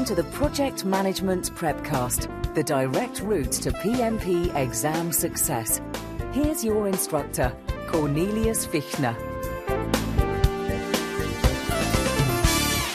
Welcome to the Project Management Prepcast, the direct route to PMP exam success. Here's your instructor, Cornelius Fichtner.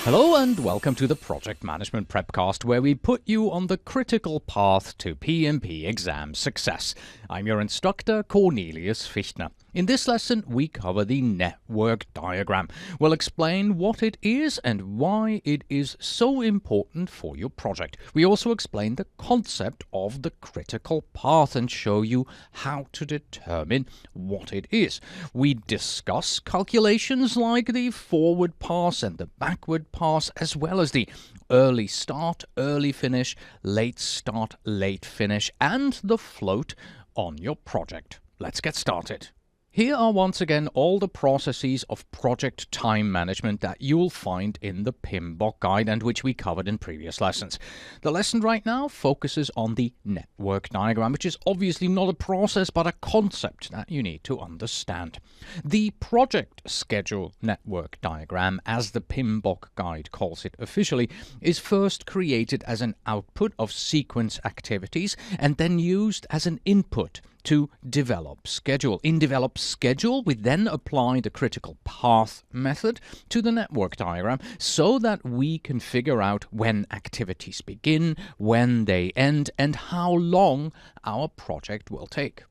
Hello and welcome to the Project Management Prepcast, where we put you on the critical path to PMP exam success. I'm your instructor, Cornelius Fichtner. In this lesson, we cover the network diagram. We'll explain what it is and why it is so important for your project. We also explain the concept of the critical path and show you how to determine what it is. We discuss calculations like the forward pass and the backward pass, as well as the early start, early finish, late start, late finish, and the float on your project. Let's get started. Here are once again all the processes of project time management that you'll find in the PMBOK guide and which we covered in previous lessons. The lesson right now focuses on the network diagram, which is obviously not a process but a concept that you need to understand. The project schedule network diagram, as the PMBOK guide calls it officially, is first created as an output of sequence activities and then used as an input to develop schedule. In develop schedule, we then apply the critical path method to the network diagram so that we can figure out when activities begin, when they end, and how long our project will take.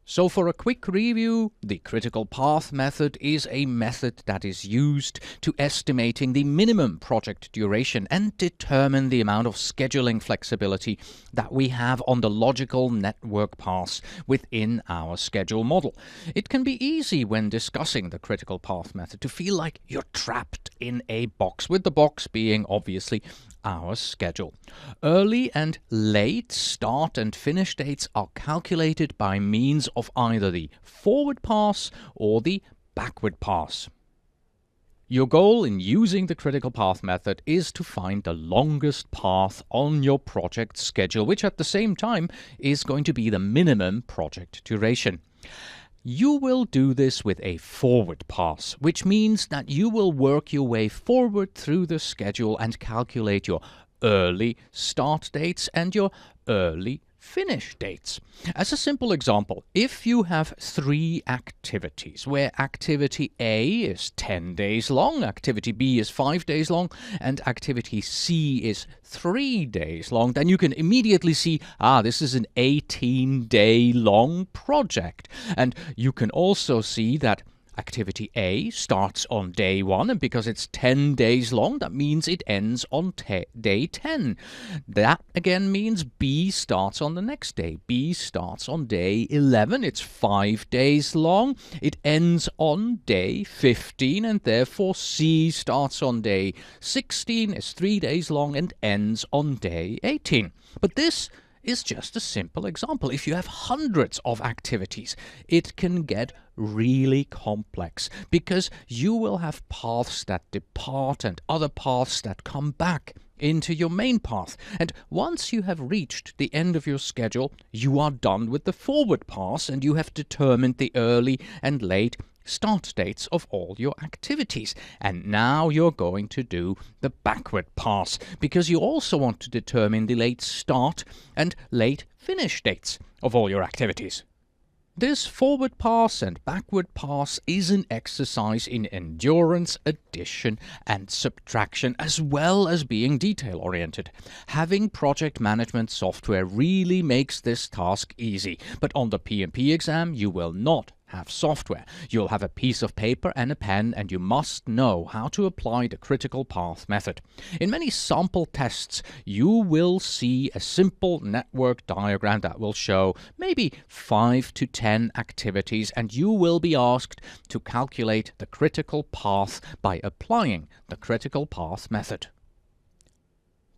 So for a quick review, the critical path method is a method that is used to estimating the minimum project duration and determine the amount of scheduling flexibility that we have on the logical network paths within our schedule model. It can be easy when discussing the critical path method to feel like you're trapped in a box, with the box being obviously our schedule. Early and late start and finish dates are calculated by means of either the forward pass or the backward pass. Your goal in using the critical path method is to find the longest path on your project schedule, which at the same time is going to be the minimum project duration. You will do this with a forward pass, which means that you will work your way forward through the schedule and calculate your early start dates and your early finish dates. As a simple example, if you have 3 activities where activity A is 10 days long, activity B is 5 days long, and activity C is 3 days long, then you can immediately see, this is an 18-day long project. And you can also see that activity A starts on day 1, and because it's 10 days long, that means it ends on day 10. That again means B starts on the next day. B starts on day 11. It's 5 days long. It ends on day 15, and therefore C starts on day 16, is 3 days long, and ends on day 18. But this is just a simple example. If you have hundreds of activities, it can get really complex because you will have paths that depart and other paths that come back into your main path. And once you have reached the end of your schedule, you are done with the forward pass and you have determined the early and late start dates of all your activities. And now you're going to do the backward pass because you also want to determine the late start and late finish dates of all your activities. This forward pass and backward pass is an exercise in endurance, addition, and subtraction, as well as being detail-oriented. Having project management software really makes this task easy, but on the PMP exam, you will not have software. You'll have a piece of paper and a pen, and you must know how to apply the critical path method. In many sample tests, you will see a simple network diagram that will show maybe 5 to 10 activities, and you will be asked to calculate the critical path by applying the critical path method.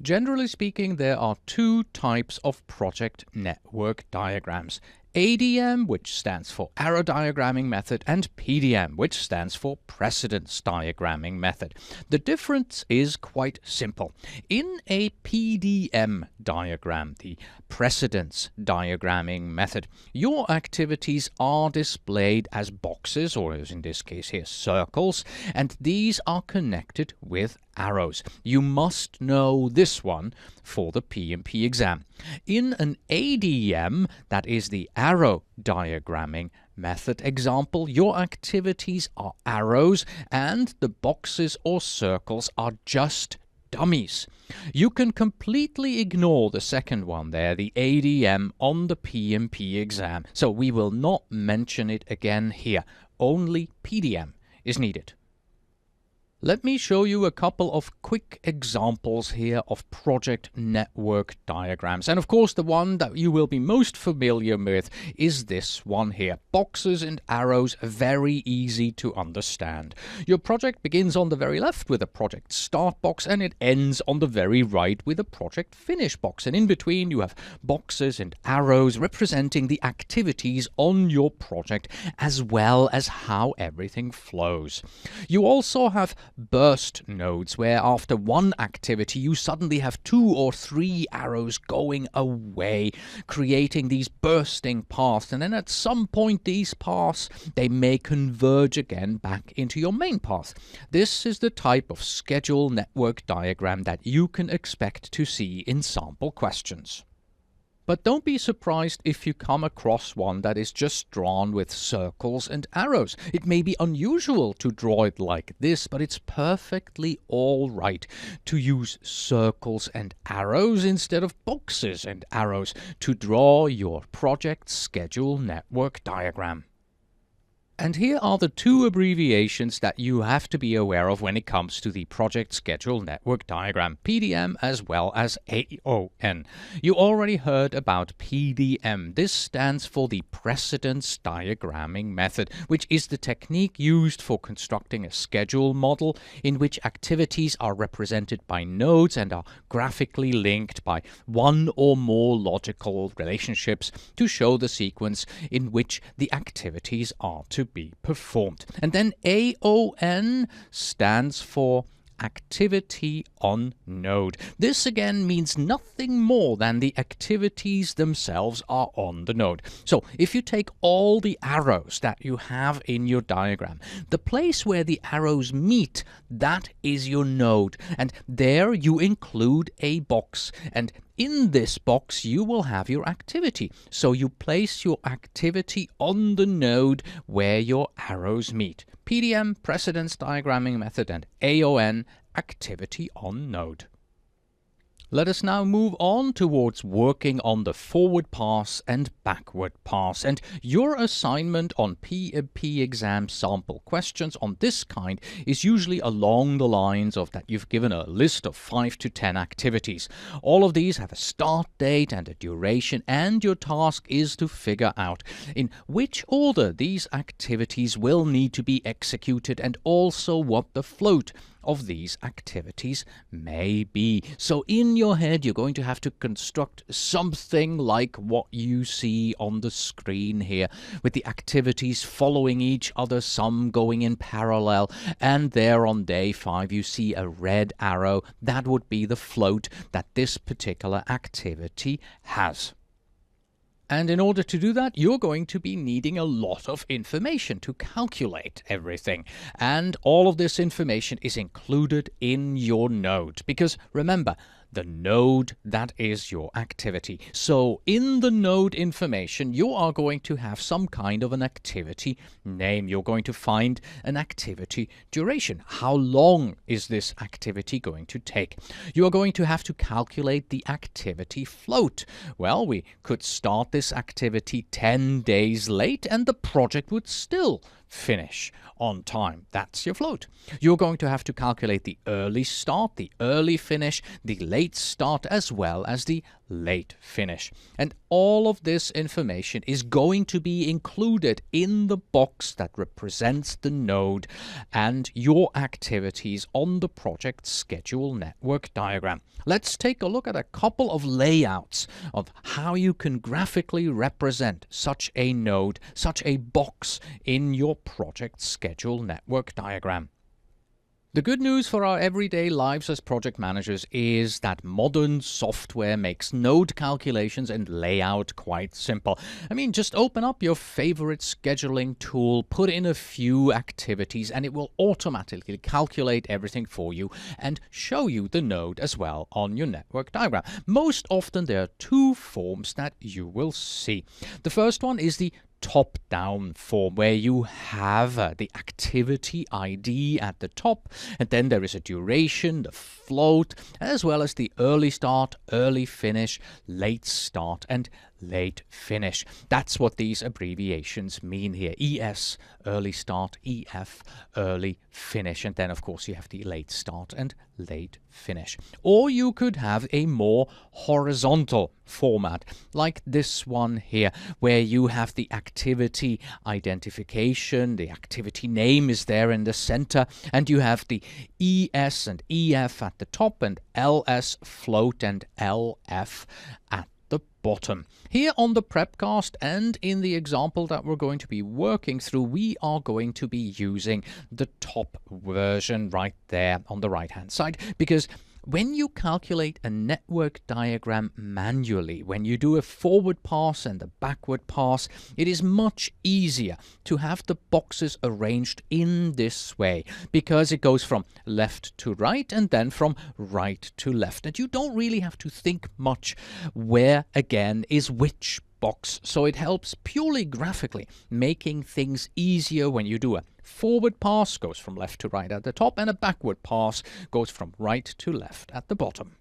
Generally speaking, there are 2 types of project network diagrams: ADM, which stands for arrow diagramming method, and PDM, which stands for precedence diagramming method. The difference is quite simple. In a PDM diagram, the precedence diagramming method, your activities are displayed as boxes, or as in this case here, circles, and these are connected with arrows. You must know this one for the PMP exam. In an ADM, that is the arrow diagramming method example, your activities are arrows and the boxes or circles are just dummies. You can completely ignore the second one there, the ADM, on the PMP exam, so we will not mention it again here. Only PDM is needed. Let me show you a couple of quick examples here of project network diagrams. And of course, the one that you will be most familiar with is this one here. Boxes and arrows, very easy to understand. Your project begins on the very left with a project start box, and it ends on the very right with a project finish box. And in between, you have boxes and arrows representing the activities on your project, as well as how everything flows. You also have burst nodes, where after one activity you suddenly have 2 or 3 arrows going away, creating these bursting paths, and then at some point these paths, they may converge again back into your main path. This is the type of schedule network diagram that you can expect to see in sample questions. But don't be surprised if you come across one that is just drawn with circles and arrows. It may be unusual to draw it like this, but it's perfectly all right to use circles and arrows instead of boxes and arrows to draw your project schedule network diagram. And here are the 2 abbreviations that you have to be aware of when it comes to the Project Schedule Network Diagram, PDM as well as AON. You already heard about PDM. This stands for the Precedence Diagramming Method, which is the technique used for constructing a schedule model in which activities are represented by nodes and are graphically linked by one or more logical relationships to show the sequence in which the activities are to be performed. And then AON stands for activity on node. This again means nothing more than the activities themselves are on the node. So if you take all the arrows that you have in your diagram, the place where the arrows meet, that is your node, and there you include a box, and in this box you will have your activity. So you place your activity on the node where your arrows meet. PDM, Precedence Diagramming Method, and AON, Activity on Node. Let us now move on towards working on the forward pass and backward pass. And your assignment on PMP exam sample questions on this kind is usually along the lines of that you've given a list of 5 to 10 activities. All of these have a start date and a duration, and your task is to figure out in which order these activities will need to be executed and also what the float of these activities may be. So in your head, you're going to have to construct something like what you see on the screen here, with the activities following each other, some going in parallel, and there on day 5 you see a red arrow. That would be the float that this particular activity has. And in order to do that, you're going to be needing a lot of information to calculate everything. And all of this information is included in your node. Because remember, the node, that is your activity. So in the node information, you are going to have some kind of an activity name. You're going to find an activity duration. How long is this activity going to take? You are going to have to calculate the activity float. Well, we could start this activity 10 days late and the project would still finish on time. That's your float. You're going to have to calculate the early start, the early finish, the late start, as well as the late finish. And all of this information is going to be included in the box that represents the node and your activities on the project schedule network diagram. Let's take a look at a couple of layouts of how you can graphically represent such a node, such a box in your project schedule network diagram. The good news for our everyday lives as project managers is that modern software makes node calculations and layout quite simple. I mean, just open up your favorite scheduling tool, put in a few activities, and it will automatically calculate everything for you and show you the node as well on your network diagram. Most often there are two forms that you will see. The first one is the top-down form where you have the activity ID at the top, and then there is a duration, the float, as well as the early start, early finish, late start, and late finish. That's what these abbreviations mean here. ES, early start, EF, early finish, and then of course you have the late start and late finish. Or you could have a more horizontal format like this one here, where you have the activity identification, the activity name is there in the center, and you have the ES and EF at the top, and LS, float, and LF at the bottom. Here on the Prepcast and in the example that we're going to be working through, we are going to be using the top version right there on the right hand side, because when you calculate a network diagram manually, when you do a forward pass and a backward pass, it is much easier to have the boxes arranged in this way, because it goes from left to right and then from right to left. And you don't really have to think much where, again, is which box. So it helps purely graphically, making things easier when you do a forward pass goes from left to right at the top, and a backward pass goes from right to left at the bottom.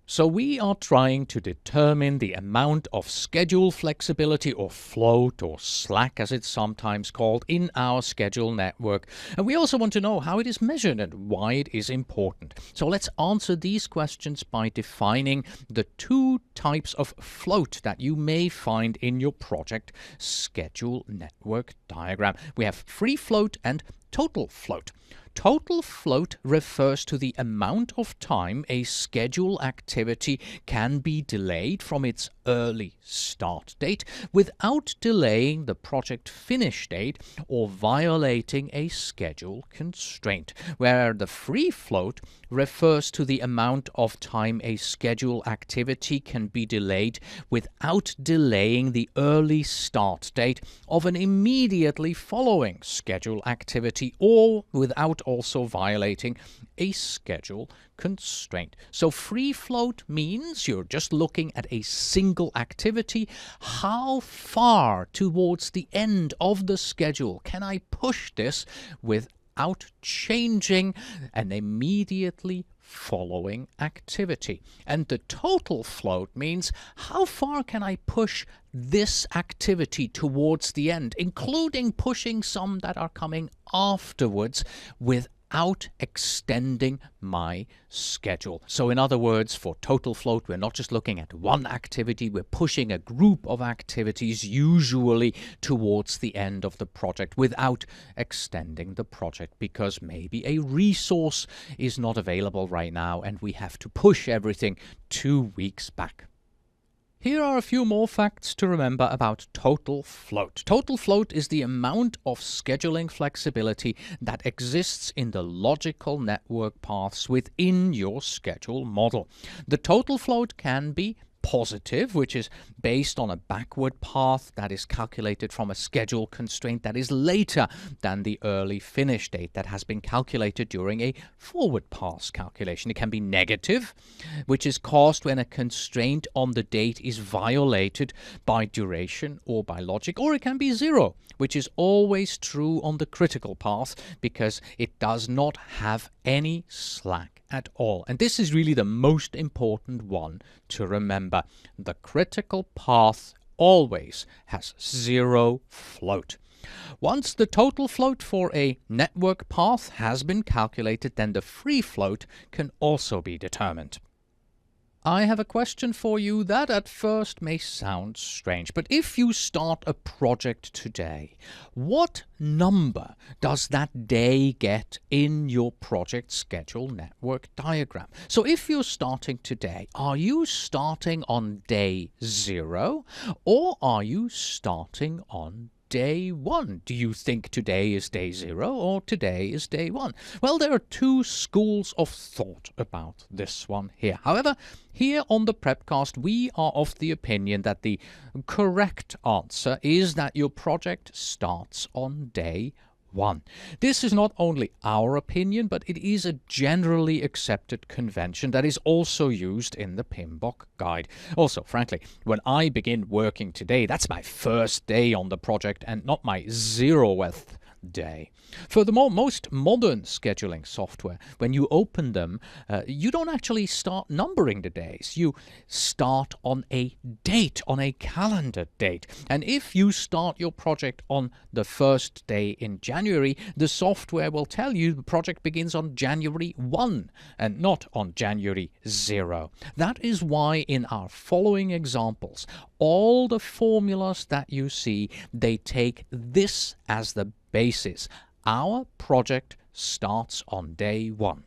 So we are trying to determine the amount of schedule flexibility, or float, or slack as it's sometimes called, in our schedule network. And we also want to know how it is measured and why it is important. So let's answer these questions by defining the two types of float that you may find in your project schedule network diagram. We have free float and total float. Total float refers to the amount of time a schedule activity can be delayed from its early start date without delaying the project finish date or violating a schedule constraint, where the free float refers to the amount of time a schedule activity can be delayed without delaying the early start date of an immediately following schedule activity or without also violating a schedule constraint. So free float means you're just looking at a single activity. How far towards the end of the schedule can I push this without changing an immediately following activity? And the total float means how far can I push this activity towards the end, including pushing some that are coming afterwards without extending my schedule. So in other words, for total float, we're not just looking at one activity, we're pushing a group of activities, usually towards the end of the project, without extending the project, because maybe a resource is not available right now and we have to push everything 2 weeks back. Here are a few more facts to remember about total float. Total float is the amount of scheduling flexibility that exists in the logical network paths within your schedule model. The total float can be positive, which is based on a backward path that is calculated from a schedule constraint that is later than the early finish date that has been calculated during a forward pass calculation. It can be negative, which is caused when a constraint on the date is violated by duration or by logic, or it can be zero, which is always true on the critical path because it does not have any slack at all. And this is really the most important one to remember. The critical path always has zero float. Once the total float for a network path has been calculated, then the free float can also be determined. I have a question for you that at first may sound strange, but if you start a project today, what number does that day get in your project schedule network diagram? So if you're starting today, are you starting on day 0 or are you starting on day 1? Do you think today is day 0 or today is day 1? Well, there are two schools of thought about this one here. However, here on the Prepcast, we are of the opinion that the correct answer is that your project starts on day 1. This is not only our opinion, but it is a generally accepted convention that is also used in the PMBOK guide. Also, frankly, when I begin working today, that's my first day on the project and not my 0th day. Furthermore, most modern scheduling software, when you open them, you don't actually start numbering the days. You start on a date, on a calendar date. And if you start your project on the first day in January, the software will tell you the project begins on January 1 and not on January 0. That is why in our following examples, all the formulas that you see, they take this as the basis. Our project starts on day 1.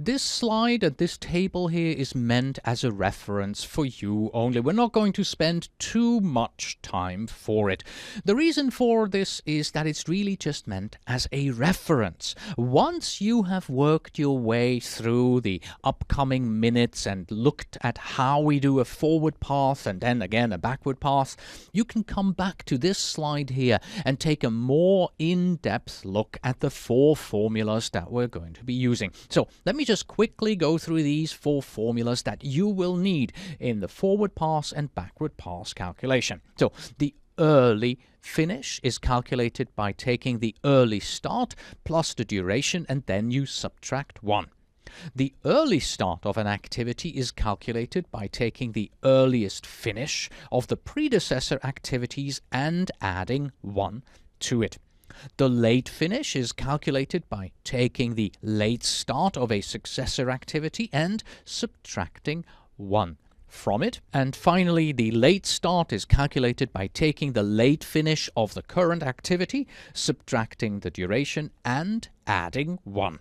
This slide and this table here is meant as a reference for you only. We're not going to spend too much time for it. The reason for this is that it's really just meant as a reference. Once you have worked your way through the upcoming minutes and looked at how we do a forward path and then again a backward path, you can come back to this slide here and take a more in-depth look at the 4 formulas that we're going to be using. So let me just quickly go through these 4 formulas that you will need in the forward pass and backward pass calculation. So the early finish is calculated by taking the early start plus the duration and then you subtract 1. The early start of an activity is calculated by taking the earliest finish of the predecessor activities and adding 1 to it. The late finish is calculated by taking the late start of a successor activity and subtracting 1 from it. And finally, the late start is calculated by taking the late finish of the current activity, subtracting the duration, and adding 1.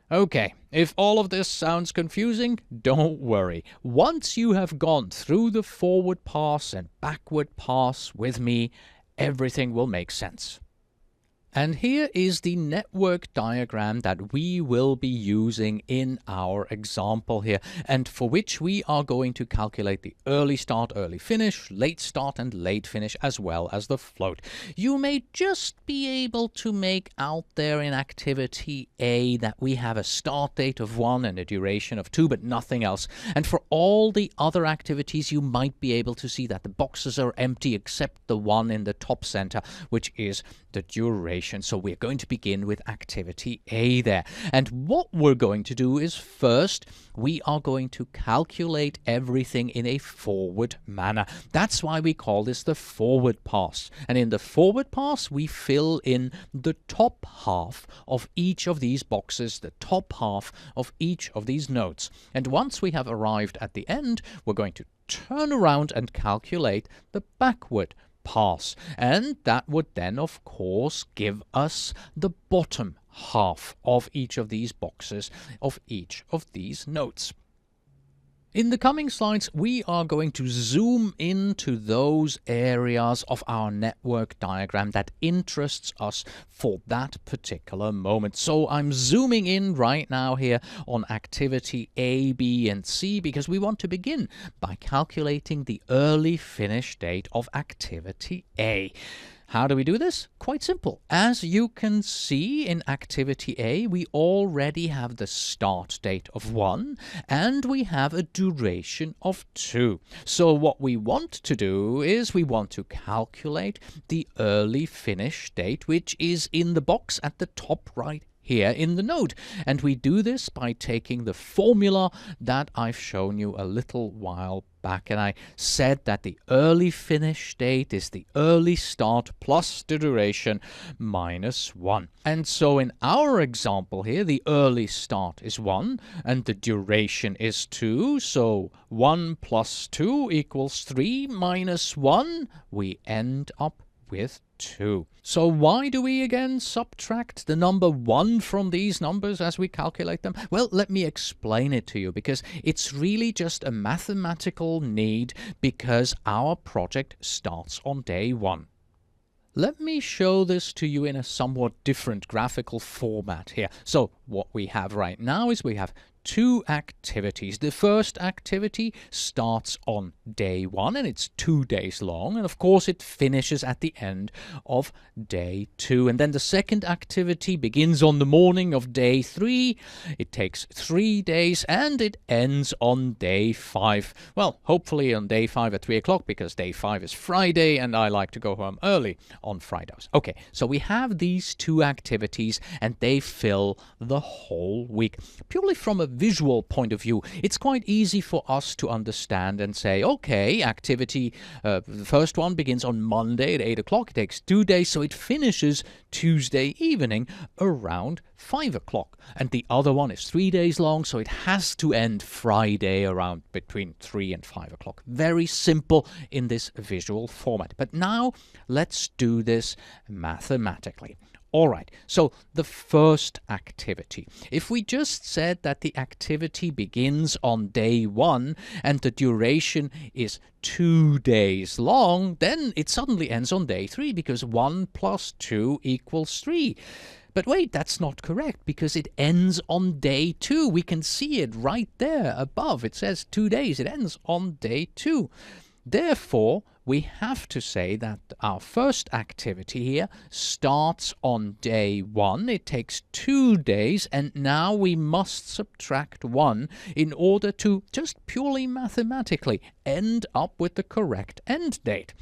Okay, if all of this sounds confusing, don't worry. Once you have gone through the forward pass and backward pass with me, everything will make sense. And here is the network diagram that we will be using in our example here, and for which we are going to calculate the early start, early finish, late start and late finish, as well as the float. You may just be able to make out there in activity A that we have a start date of 1 and a duration of 2, but nothing else. And for all the other activities, you might be able to see that the boxes are empty except the one in the top center, which is the duration. So we're going to begin with activity A there. And what we're going to do is first, we are going to calculate everything in a forward manner. That's why we call this the forward pass. And in the forward pass, we fill in the top half of each of these boxes, the top half of each of these nodes. And once we have arrived at the end, we're going to turn around and calculate the backward pass, and that would then of course give us the bottom half of each of these boxes of each of these nodes. In the coming slides, we are going to zoom into those areas of our network diagram that interests us for that particular moment. So I'm zooming in right now here on activity A, B, and C because we want to begin by calculating the early finish date of activity A. How do we do this? Quite simple. As you can see in activity A, we already have the start date of 1 and we have a duration of 2. So what we want to do is we want to calculate the early finish date, which is in the box at the top right here in the node. And we do this by taking the formula that I've shown you a little while back, and I said that the early finish date is the early start plus the duration minus 1. And so in our example here, the early start is 1 and the duration is 2. So 1 plus 2 equals 3 minus 1. We end up with 2. So why do we again subtract the number 1 from these numbers as we calculate them? Well, let me explain it to you, because it's really just a mathematical need because our project starts on day 1. Let me show this to you in a somewhat different graphical format here. So what we have right now is we have 2 activities. The first activity starts on day 1 and it's 2 days long, and of course it finishes at the end of day 2. And then the second activity begins on the morning of day 3. It takes 3 days and it ends on day 5. Well, hopefully on day 5 at 3 o'clock, because day 5 is Friday and I like to go home early on Fridays. Okay, so we have these 2 activities and they fill the whole week. Purely from a visual point of view, it's quite easy for us to understand and say, okay, activity, the first one begins on Monday at 8 o'clock. It takes 2 days, so it finishes Tuesday evening around 5 o'clock. And the other one is 3 days long, so it has to end Friday around between 3 and 5 o'clock. Very simple in this visual format. But now let's do this mathematically. All right, so the first activity. If we just said that the activity begins on day 1 and the duration is 2 days long, then it suddenly ends on day 3 because 1 plus 2 equals 3. But wait, that's not correct, because it ends on day 2. We can see it right there above. It says 2 days. It ends on day 2. Therefore, we have to say that our first activity here starts on day 1. It takes 2 days, and now we must subtract 1 in order to, just purely mathematically, end up with the correct end date.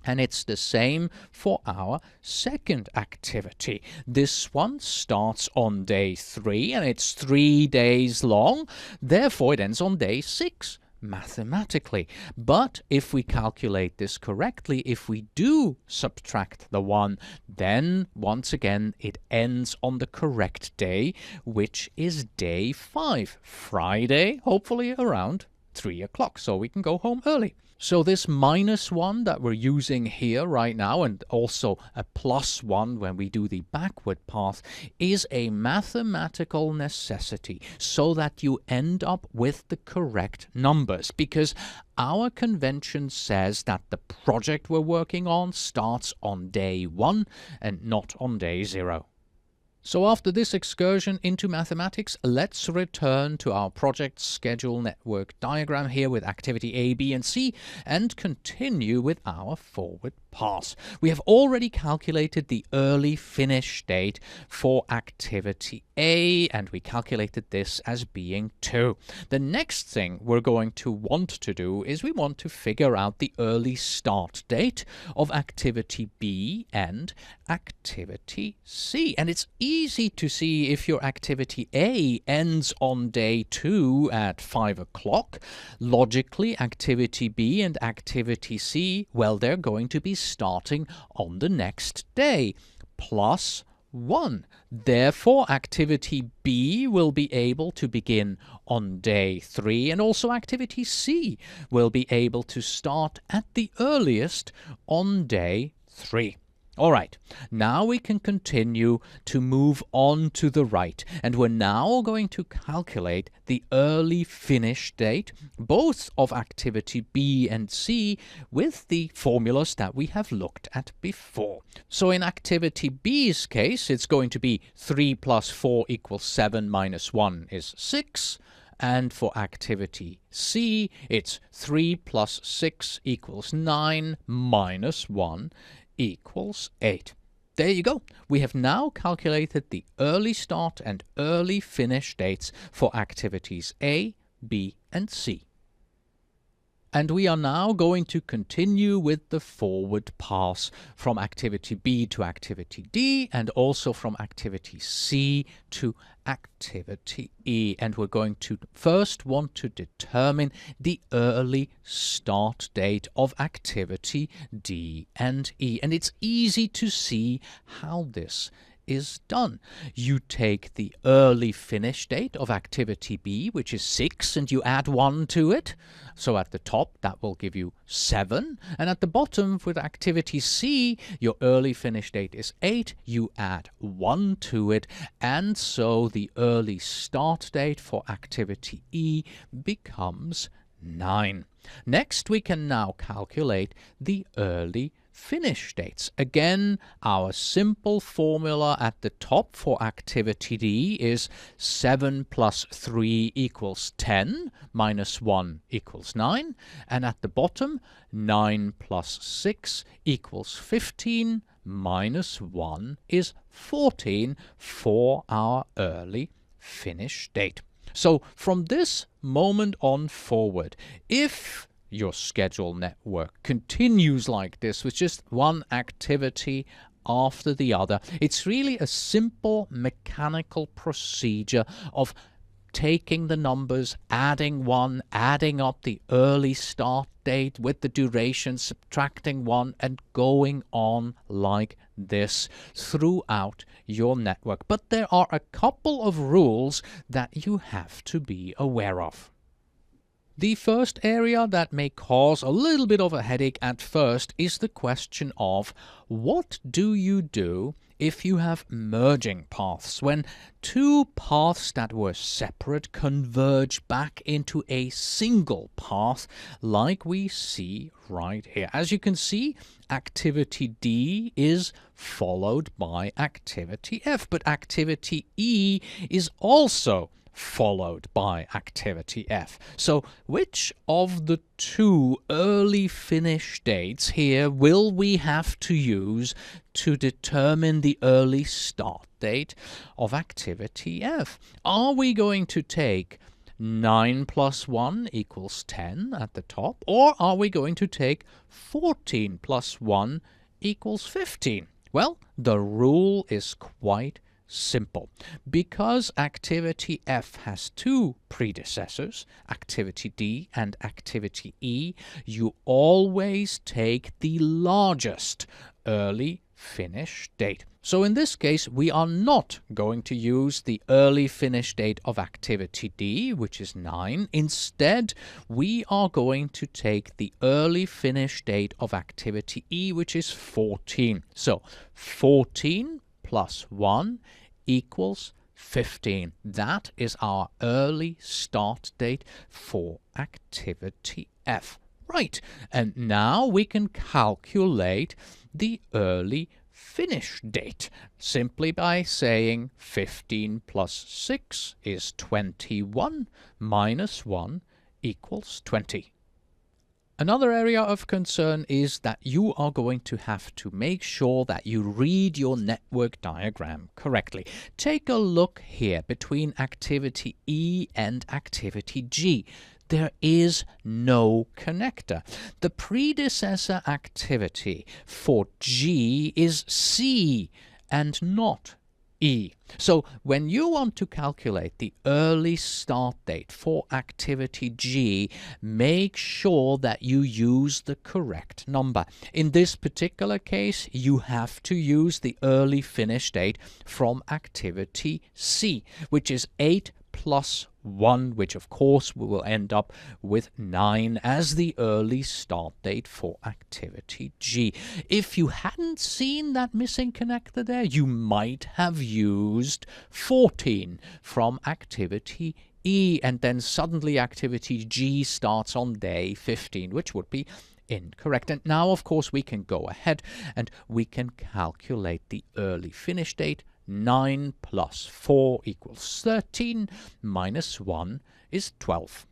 And it's the same for our second activity. This one starts on day 3, and it's 3 days long. Therefore, it ends on day 6. Mathematically. But if we calculate this correctly, if we do subtract the 1, then once again it ends on the correct day, which is day 5, Friday, hopefully around 3 o'clock, so we can go home early. So this minus 1 that we're using here right now, and also a plus 1 when we do the backward path, is a mathematical necessity so that you end up with the correct numbers, because our convention says that the project we're working on starts on day 1 and not on day 0. So after this excursion into mathematics, let's return to our project schedule network diagram here with activity A, B, and C, and continue with our forward pass. We have already calculated the early finish date for activity A, and we calculated this as being 2. The next thing we're going to want to do is we want to figure out the early start date of activity B and activity C. And it's easy to see if your activity A ends on day 2 at 5 o'clock. Logically, activity B and activity C, well, they're going to be starting on the next day, plus 1. Therefore, activity B will be able to begin on day 3, and also activity C will be able to start at the earliest on day 3. All right, now we can continue to move on to the right, and we're now going to calculate the early finish date, both of activity B and C, with the formulas that we have looked at before. So in activity B's case, it's going to be 3 plus 4 equals 7 minus 1 is 6. And for activity C, it's 3 plus 6 equals 9 minus 1 equals 8. There you go. We have now calculated the early start and early finish dates for activities A, B, and C. And we are now going to continue with the forward pass from activity B to activity D and also from activity C to activity E. And we're going to first want to determine the early start date of activity D and E. And it's easy to see how this is done. You take the early finish date of activity B, which is 6, and you add 1 to it. So at the top, that will give you 7. And at the bottom, with activity C, your early finish date is 8. You add 1 to it. And so the early start date for activity E becomes 9. Next, we can now calculate the early finish dates. Again, our simple formula at the top for activity D is 7 plus 3 equals 10, minus 1 equals 9, and at the bottom, 9 plus 6 equals 15, minus 1 is 14 for our early finish date. So from this moment on forward, if your schedule network continues like this with just one activity after the other, it's really a simple mechanical procedure of taking the numbers, adding 1, adding up the early start date with the duration, subtracting 1, and going on like this throughout your network. But there are a couple of rules that you have to be aware of. The first area that may cause a little bit of a headache at first is the question of what do you do if you have merging paths, when two paths that were separate converge back into a single path like we see right here. As you can see, activity D is followed by activity F, but activity E is also followed by activity F. So which of the two early finish dates here will we have to use to determine the early start date of activity F? Are we going to take 9 plus 1 equals 10 at the top, or are we going to take 14 plus 1 equals 15? Well, the rule is quite simple. Because activity F has two predecessors, activity D and activity E, you always take the largest early finish date. So in this case, we are not going to use the early finish date of activity D, which is 9. Instead, we are going to take the early finish date of activity E, which is 14. So 14 plus 1 equals 15. That is our early start date for activity F. Right, and now we can calculate the early finish date simply by saying 15 plus 6 is 21 minus 1 equals 20. Another area of concern is that you are going to have to make sure that you read your network diagram correctly. Take a look here between activity E and activity G. There is no connector. The predecessor activity for G is C and not E. So when you want to calculate the early start date for activity G, make sure that you use the correct number. In this particular case, you have to use the early finish date from activity C, which is 8 plus 1, which of course we will end up with 9 as the early start date for activity G. If you hadn't seen that missing connector there, you might have used 14 from activity E, and then suddenly activity G starts on day 15, which would be incorrect. And now, of course, we can go ahead and we can calculate the early finish date. 9 plus 4 equals 13, minus 1 is 12.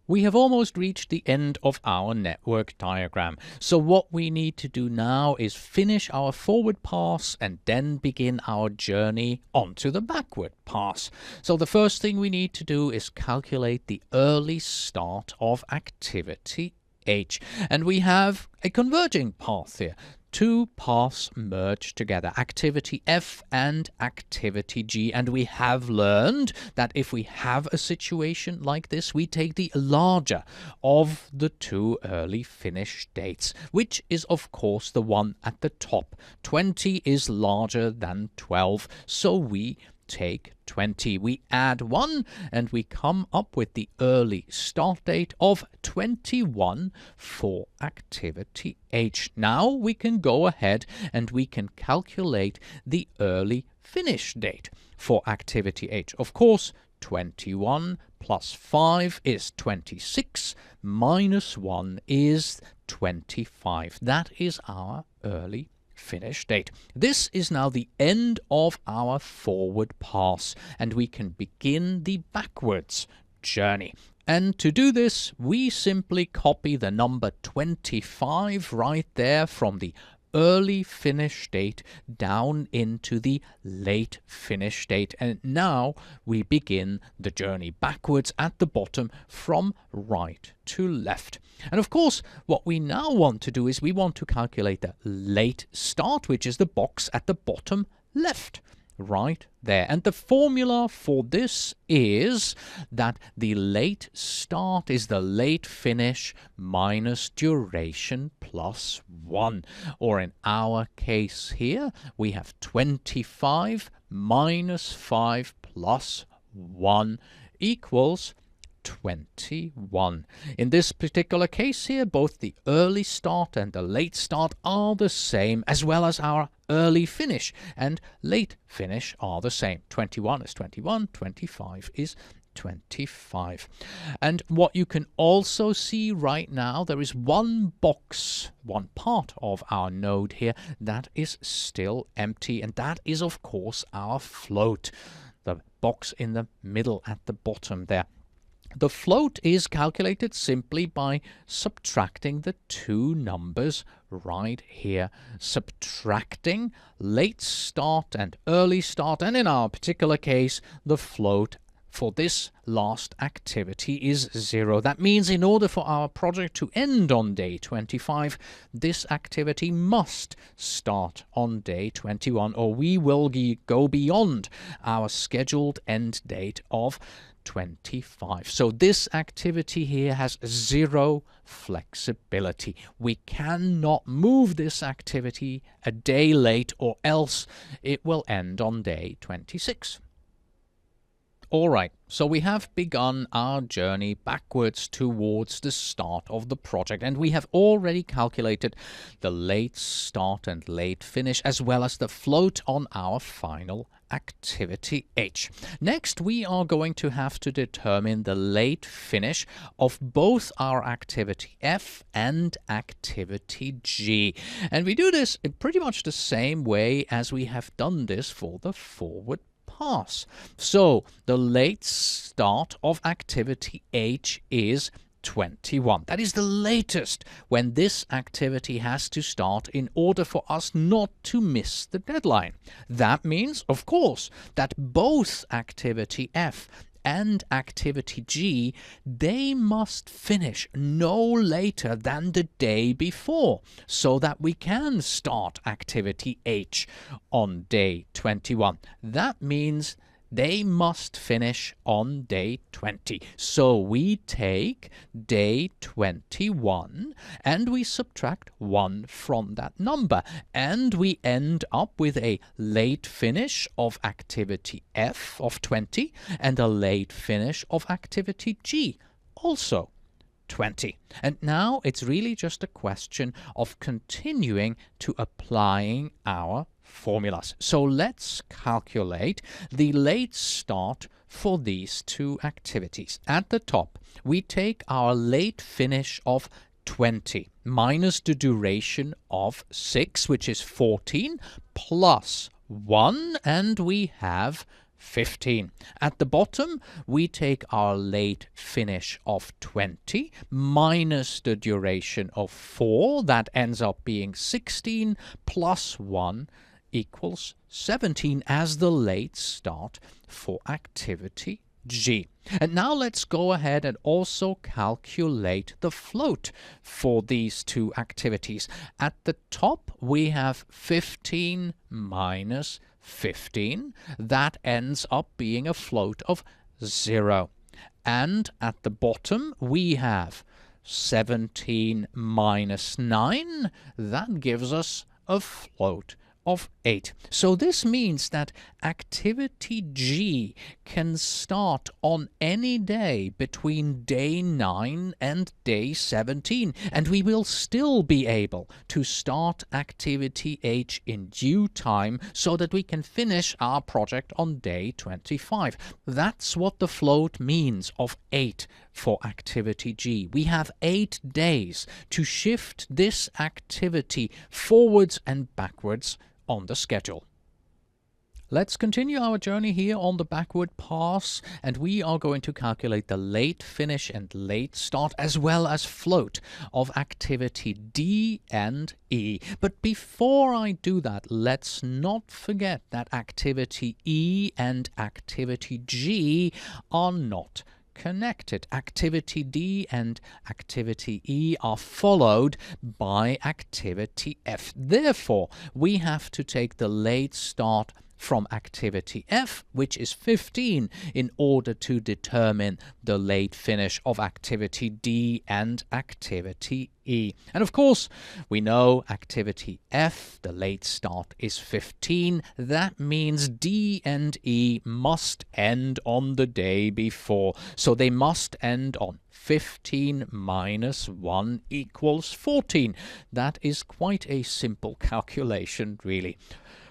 We have almost reached the end of our network diagram. So what we need to do now is finish our forward pass and then begin our journey onto the backward pass. So the first thing we need to do is calculate the early start of activity H. And we have a converging path here. Two paths merge together, activity F and activity G, and we have learned that if we have a situation like this, we take the larger of the two early finish dates, which is of course the one at the top. 20 is larger than 12, so we take 20. We add 1 and we come up with the early start date of 21 for activity H. Now we can go ahead and we can calculate the early finish date for activity H. Of course, 21 plus 5 is 26, minus 1 is 25. That is our early finish date. This is now the end of our forward pass, and we can begin the backwards journey. And to do this, we simply copy the number 25 right there from the early finish date down into the late finish date, and now we begin the journey backwards at the bottom from right to left. And of course, what we now want to do is we want to calculate the late start, which is the box at the bottom left. Right there. And the formula for this is that the late start is the late finish minus duration plus 1. Or in our case here, we have 25 minus 5 plus 1 equals 21. In this particular case here, both the early start and the late start are the same, as well as our early finish and late finish are the same. 21 is 21, 25 is 25. And what you can also see right now, there is one box, one part of our node here that is still empty, and that is of course our float, the box in the middle at the bottom there. The float is calculated simply by subtracting the two numbers right here, subtracting late start and early start, and in our particular case, the float for this last activity is 0. That means in order for our project to end on day 25, this activity must start on day 21, or we will go beyond our scheduled end date of 25. So this activity here has 0 flexibility. We cannot move this activity a day late, or else it will end on day 26. Alright, so we have begun our journey backwards towards the start of the project, and we have already calculated the late start and late finish, as well as the float on our final activity H. Next, we are going to have to determine the late finish of both our activity F and activity G. And we do this in pretty much the same way as we have done this for the forward pass. So the late start of activity H is 21. That is the latest when this activity has to start in order for us not to miss the deadline. That means, of course, that both activity F and activity G, they must finish no later than the day before, so that we can start activity H on day 21. That means they must finish on day 20. So we take day 21 and we subtract 1 from that number, and we end up with a late finish of activity F of 20 and a late finish of activity G also 20. And now it's really just a question of continuing to applying our formulas. So let's calculate the late start for these two activities. At the top, we take our late finish of 20 minus the duration of 6, which is 14, plus 1, and we have 15. At the bottom, we take our late finish of 20 minus the duration of 4. That ends up being 16 plus 1 equals 17 as the late start for activity G. And now let's go ahead and also calculate the float for these two activities. At the top, we have 15 minus 15. That ends up being a float of 0. And at the bottom, we have 17 minus 9. That gives us a float of 8. So this means that activity G can start on any day between day 9 and day 17, and we will still be able to start activity H in due time so that we can finish our project on day 25. That's what the float means of 8 for activity G. We have 8 days to shift this activity forwards and backwards on the schedule. Let's continue our journey here on the backward pass, and we are going to calculate the late finish and late start as well as float of activity D and E. But before I do that, let's not forget that activity E and activity G are not connected. Activity D and activity E are followed by activity F. Therefore, we have to take the late start from activity F, which is 15, in order to determine the late finish of activity D and activity E. And of course, we know activity F, the late start, is 15. That means D and E must end on the day before. So they must end on 15 minus 1 equals 14. That is quite a simple calculation, really.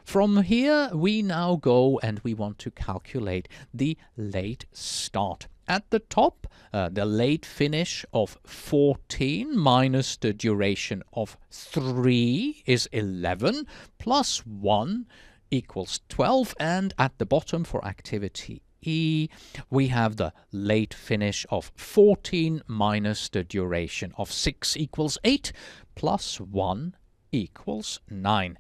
From here, we now go and we want to calculate the late start. At the top, the late finish of 14 minus the duration of 3 is 11, plus 1 equals 12. And at the bottom for activity E, we have the late finish of 14 minus the duration of 6 equals 8, plus 1 equals 9.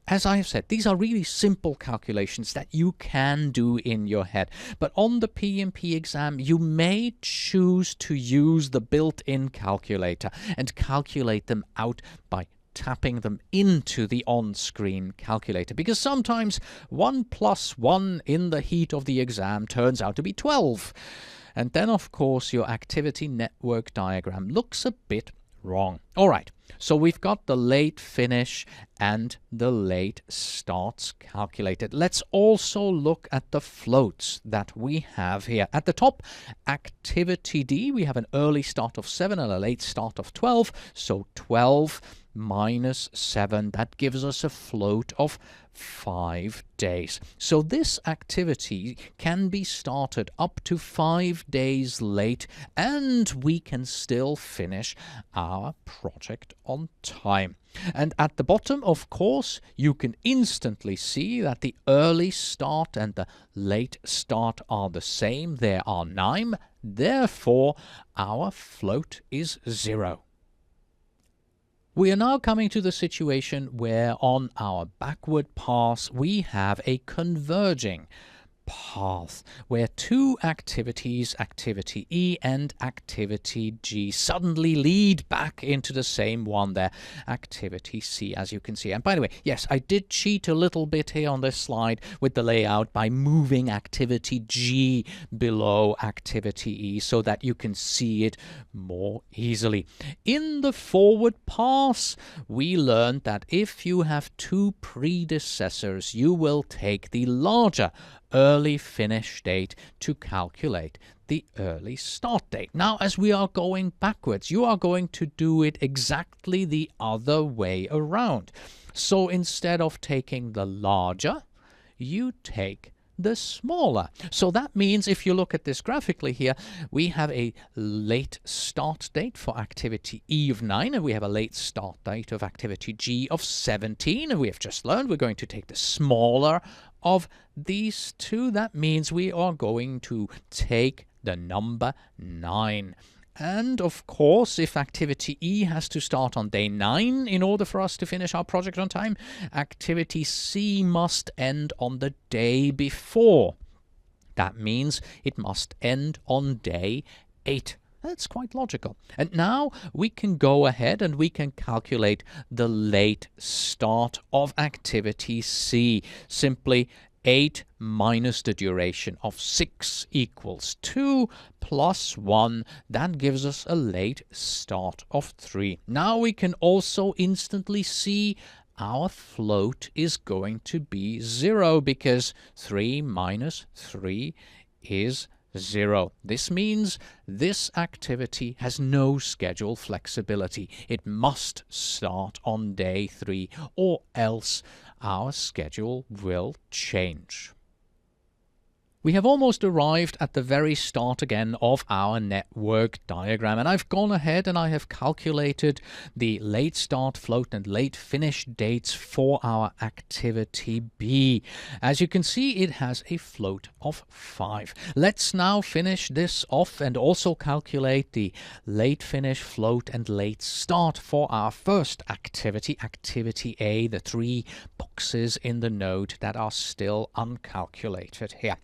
As I have said, these are really simple calculations that you can do in your head. But on the PMP exam, you may choose to use the built-in calculator and calculate them out by tapping them into the on-screen calculator, because sometimes 1 plus 1 in the heat of the exam turns out to be 12. And then, of course, your activity network diagram looks a bit wrong. All right, so we've got the late finish and the late starts calculated. Let's also look at the floats that we have here. At the top, activity D, we have an early start of 7 and a late start of 12. So 12 minus 7, that gives us a float of 5 days. So this activity can be started up to 5 days late, and we can still finish our project on time. And at the bottom, of course, you can instantly see that the early start and the late start are the same. There are 9. Therefore, our float is 0. We are now coming to the situation where on our backward pass we have a converging path where two activities, activity E and activity G, suddenly lead back into the same one there, activity C, as you can see. And by the way, yes, I did cheat a little bit here on this slide with the layout by moving activity G below activity E so that you can see it more easily. In the forward pass, we learned that if you have two predecessors, you will take the larger early finish date to calculate the early start date. Now, as we are going backwards, you are going to do it exactly the other way around. So instead of taking the larger, you take the smaller. So that means if you look at this graphically here, we have a late start date for activity E of 9, and we have a late start date of activity G of 17, and we have just learned we're going to take the smaller of these two, that means we are going to take the number 9. And of course, if activity E has to start on day 9 in order for us to finish our project on time, activity C must end on the day before. That means it must end on day 8. That's quite logical. And now we can go ahead and we can calculate the late start of activity C. Simply 8 minus the duration of 6 equals 2 plus 1. That gives us a late start of 3. Now we can also instantly see our float is going to be 0 because 3 minus 3 is 0. This means this activity has no schedule flexibility. It must start on day 3 or else our schedule will change. We have almost arrived at the very start again of our network diagram, and I've gone ahead and I have calculated the late start, float and late finish dates for our activity B. As you can see, it has a float of 5. Let's now finish this off and also calculate the late finish, float and late start for our first activity, activity A, the 3 boxes in the node that are still uncalculated here.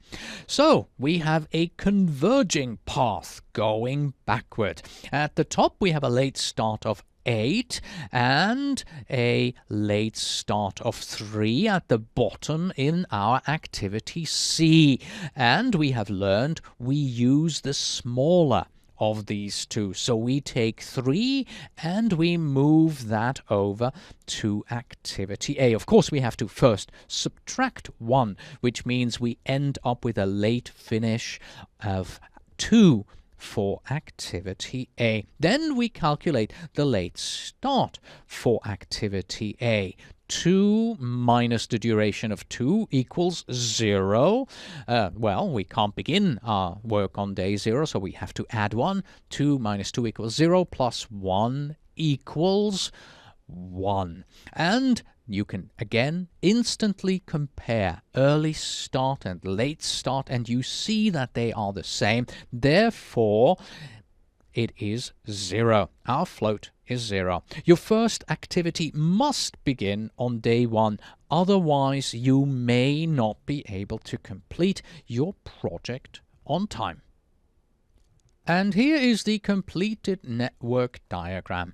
So we have a converging path going backward. At the top we have a late start of 8 and a late start of 3 at the bottom in our activity C. And we have learned we use the smaller of these two. So we take 3 and we move that over to activity A. Of course, we have to first subtract 1, which means we end up with a late finish of 2 for activity A. Then we calculate the late start for activity A. 2 minus the duration of 2 equals 0. Well, we can't begin our work on day 0, so we have to add 1. 2 minus 2 equals 0 plus 1 equals 1. And you can again instantly compare early start and late start, and you see that they are the same. Therefore, it is 0. Our float is 0. Your first activity must begin on day 1, otherwise you may not be able to complete your project on time. And here is the completed network diagram.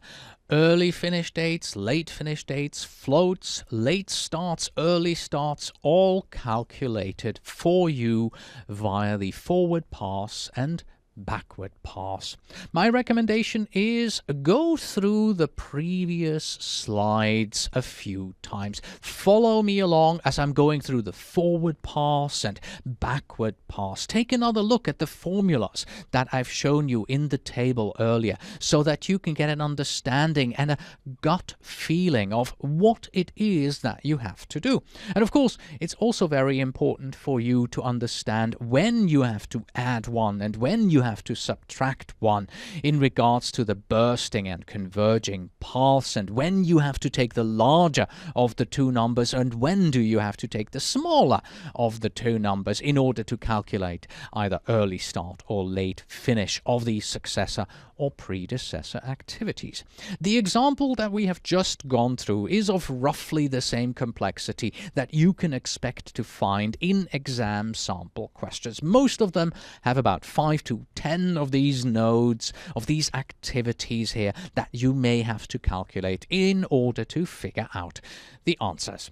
Early finish dates, late finish dates, floats, late starts, early starts, all calculated for you via the forward pass and backward pass. My recommendation is go through the previous slides a few times. Follow me along as I'm going through the forward pass and backward pass. Take another look at the formulas that I've shown you in the table earlier so that you can get an understanding and a gut feeling of what it is that you have to do. And of course, it's also very important for you to understand when you have to add 1 and when you have to subtract 1 in regards to the bursting and converging paths, and when you have to take the larger of the two numbers and when do you have to take the smaller of the two numbers in order to calculate either early start or late finish of the successor or predecessor activities. The example that we have just gone through is of roughly the same complexity that you can expect to find in exam sample questions. Most of them have about 5 to 10 of these nodes, of these activities here that you may have to calculate in order to figure out the answers.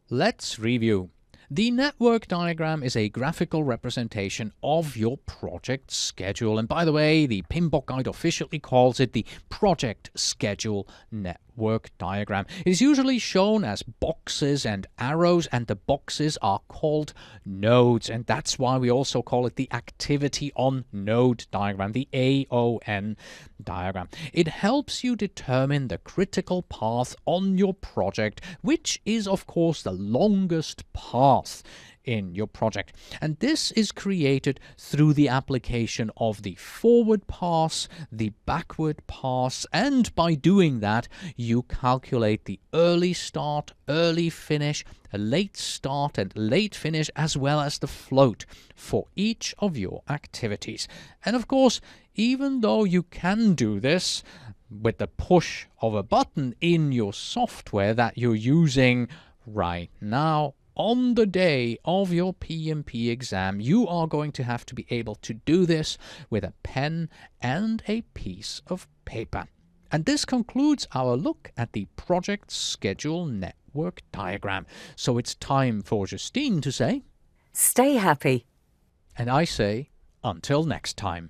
Let's review. The network diagram is a graphical representation of your project schedule. And by the way, the PMP Guide officially calls it the Project Schedule Network Diagram. It is usually shown as boxes and arrows, and the boxes are called nodes. And that's why we also call it the Activity on Node diagram, the AON diagram. It helps you determine the critical path on your project, which is, of course, the longest path in your project. And this is created through the application of the forward pass, the backward pass, and by doing that, you calculate the early start, early finish, a late start and late finish, as well as the float for each of your activities. And of course, even though you can do this with the push of a button in your software that you're using right now, on the day of your PMP exam, you are going to have to be able to do this with a pen and a piece of paper. And this concludes our look at the project schedule network diagram. So it's time for Justine to say, Stay happy. and I say, until next time.